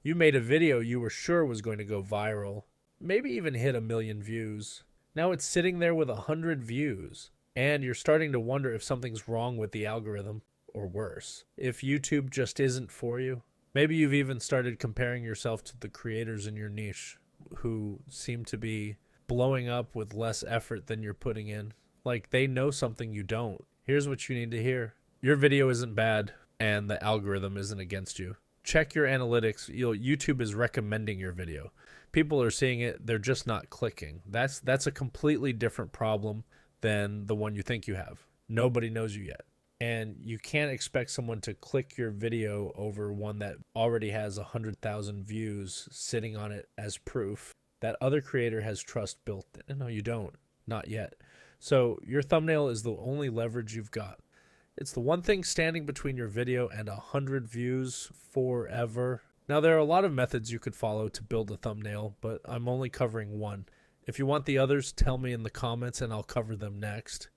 You made a video you were sure was going to go viral, maybe even hit 1 million views. Now it's sitting there with 100 views, and you're starting to wonder if something's wrong with the algorithm, or worse, if YouTube just isn't for you. Maybe you've even started comparing yourself to the creators in your niche who seem to be blowing up with less effort than you're putting in. Like they know something you don't. Here's what you need to hear. Your video isn't bad, and the algorithm isn't against you. Check your analytics. YouTube is recommending your video. People are seeing it, they're just not clicking. That's a completely different problem than the one you think you have. Nobody knows you yet. And you can't expect someone to click your video over one that already has 100,000 views sitting on it as proof that other creator has trust built in. No, you don't. Not yet. So your thumbnail is the only leverage you've got. It's the one thing standing between your video and 100 views forever. Now, there are a lot of methods you could follow to build a thumbnail, but I'm only covering one. If you want the others, tell me in the comments and I'll cover them next.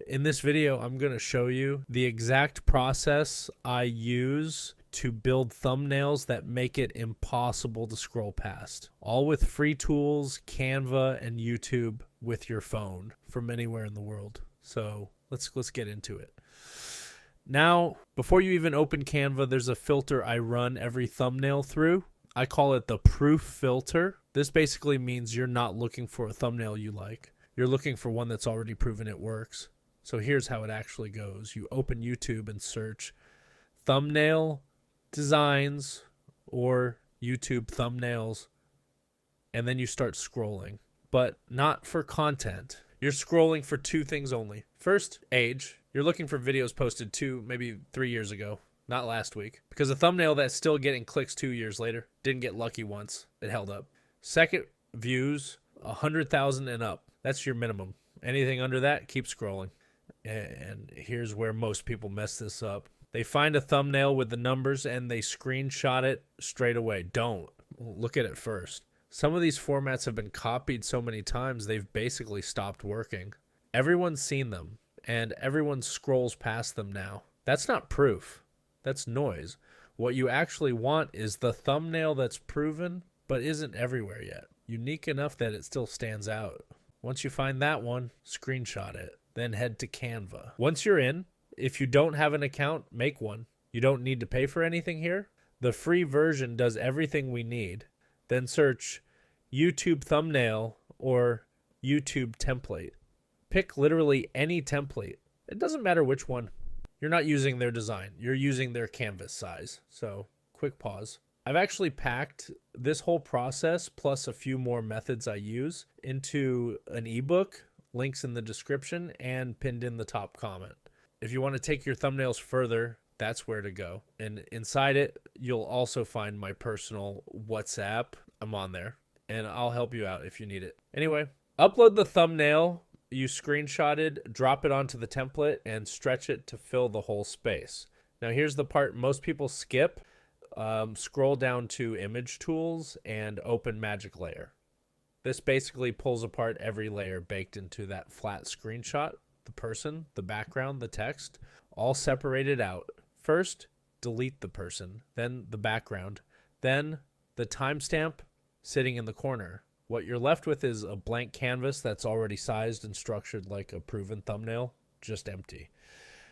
In this video, I'm going to show you the exact process I use to build thumbnails that make it impossible to scroll past. All with free tools, Canva, and YouTube with your phone from anywhere in the world. So let's get into it. Now, before you even open Canva, there's a filter I run every thumbnail through. I call it the proof filter. This basically means you're not looking for a thumbnail you like. You're looking for one that's already proven it works. So here's how it actually goes. You open YouTube and search thumbnail designs or YouTube thumbnails, and then you start scrolling, but not for content. You're scrolling for two things only. First, age. You're looking for videos posted 2, maybe 3 years ago, not last week, because a thumbnail that's still getting clicks 2 years later didn't get lucky once. It held up. Second, views, 100,000 and up. That's your minimum. Anything under that, keep scrolling. And here's where most people mess this up. They find a thumbnail with the numbers and they screenshot it straight away. Don't. Look at it first. Some of these formats have been copied so many times they've basically stopped working. Everyone's seen them and everyone scrolls past them now. That's not proof. That's noise. What you actually want is the thumbnail that's proven but isn't everywhere yet. Unique enough that it still stands out. Once you find that one, screenshot it. Then head to Canva. Once you're in, if you don't have an account, make one. You don't need to pay for anything here. The free version does everything we need. Then search YouTube thumbnail or YouTube template. Pick literally any template. It doesn't matter which one. You're not using their design. You're using their canvas size. So quick pause. I've actually packed this whole process plus a few more methods I use into an ebook. Links in the description and pinned in the top comment. If you want to take your thumbnails further, that's where to go. And inside it, you'll also find my personal WhatsApp. I'm on there, and I'll help you out if you need it. Anyway, upload the thumbnail you screenshotted, drop it onto the template, and stretch it to fill the whole space. Now, here's the part most people skip. Scroll down to Image Tools and open Magic Layer. This basically pulls apart every layer baked into that flat screenshot, the person, the background, the text, all separated out. First, delete the person, then the background, then the timestamp sitting in the corner. What you're left with is a blank canvas that's already sized and structured like a proven thumbnail, just empty.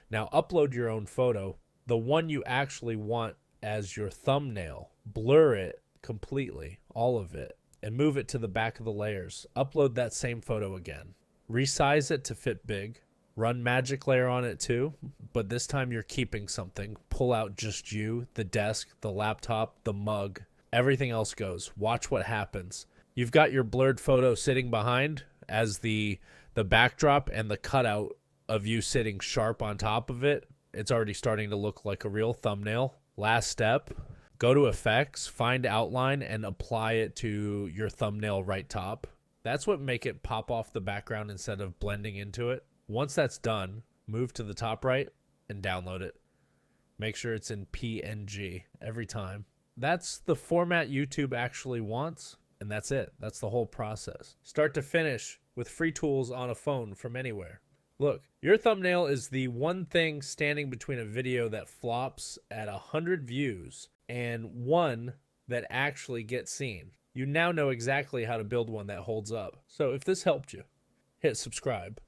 Now upload your own photo, the one you actually want as your thumbnail. Blur it completely, all of it, and move it to the back of the layers. Upload that same photo again. Resize it to fit big. Run Magic Layer on it too, but this time you're keeping something. Pull out just you, the desk, the laptop, the mug. Everything else goes. Watch what happens. You've got your blurred photo sitting behind as the backdrop and the cutout of you sitting sharp on top of it. It's already starting to look like a real thumbnail. Last step. Go to Effects, find Outline, and apply it to your thumbnail right top. That's what make it pop off the background instead of blending into it. Once that's done, move to the top right and download it. Make sure it's in PNG every time. That's the format YouTube actually wants, and that's it. That's the whole process. Start to finish with free tools on a phone from anywhere. Look, your thumbnail is the one thing standing between a video that flops at 100 views and one that actually get seen. You now know exactly how to build one that holds up. So if this helped you, hit subscribe.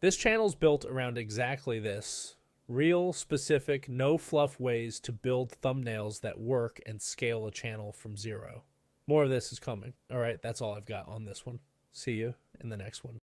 This channel's built around exactly this. Real, specific, no fluff ways to build thumbnails that work and scale a channel from zero. More of this is coming. All right, that's all I've got on this one. See you in the next one.